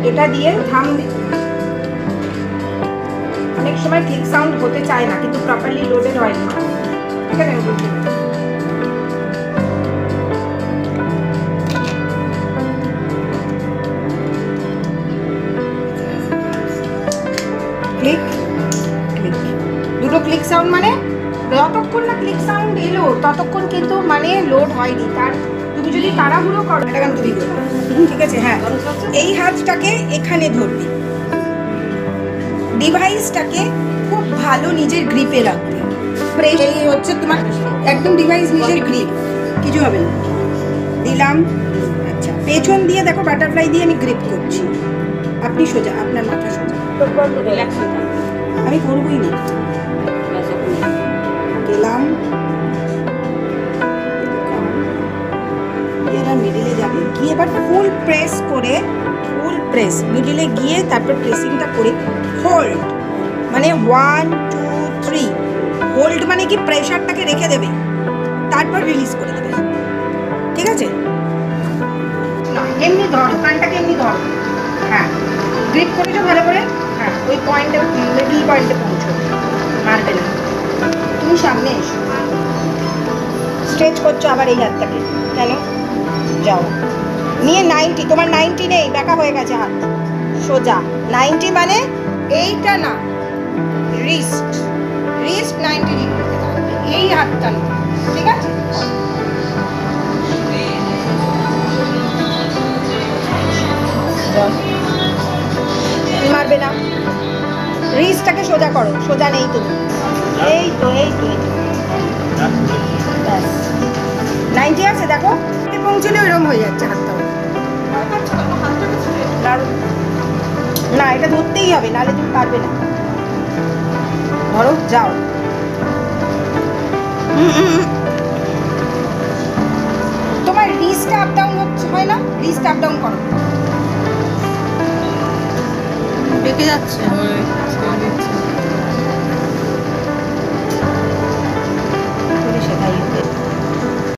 এটা দিয়ে থাম অনেক সময় ক্লিক সাউন্ড হতে চায় না, কিন্তু প্রপারলি লোডেড হয় না। ঠিক আছে, আমি বলছি ক্লিক ক্লিক, দুটো ক্লিক সাউন্ড মানে যতক্ষণ না ক্লিক সাউন্ড এলো ততক্ষণ কিন্তু মানে লোড হয়নি। তার তুমি যদি তাড়াহুড়ো করো, এটা কিন্তু ঠিক আছে। হ্যাঁ, এই হাতটাকে এখানে ধরবি, ডিভাইসটাকে খুব ভালো নিজের গ্রিপে রাখবে। এই হচ্ছে তোমার একদম ডিভাইস নিজের গ্রিপ, কিছু হবে না। দিলাম। আচ্ছা, পেছন দিয়ে দেখো বাটারফ্লাই দিয়ে আমি গ্রিপ করছি। আপনি সোজা, আপনার মাথা সোজা, আমি করবই না। গেলাম, এবার মিডিলে যাবে, গিয়ে এবার ফুল প্রেস করে, ফুল প্রেস মিডিলে গিয়ে তারপর প্রেসিংটা করে হোল্ড, মানে 1 2 3 হোল্ড মানে কি প্রেশারটাকে রেখে দেবে, তারপর রিলিজ করে দেবে। ঠিক আছে, না এমনি ধরো, কানটাকে এমনি ধরো। হ্যাঁ, গ্রিপ করেছো ভালো করে। হ্যাঁ, ওই পয়েন্টে, মিডল পয়েন্টে পৌঁছো, মারবে না। তুমি সামনে এসো, স্ট্রেচ করছো আবার এই হাতটাকে, কেন? যাও নিয়ে 90, তোমার 90 নেই, ব্যাকা হয়ে গেছে হাত, সোজা 90 মানে এইটা না, রিস্ট, রিস্ট 90 ডিগ্রিতে থাকবে, এই হাতটা না। ঠিক আছে, মারবে না, রিস্টটাকে সোজা করো, সোজা নেই তুমি, এই তো এই তো এই তো, ব্যাস 90 আছে, দেখো পৌঁছলে ওইরকম হয়ে যাচ্ছে হাতটাও। না, এটা ধরতেই হবে, নাহলে তুমি পারবে না। ধরো, যাও। তোমার রিস্ট আপ ডাউন হচ্ছে, হয় না? রিস্ট আপ ডাউন করো, বেঁকে যাচ্ছে।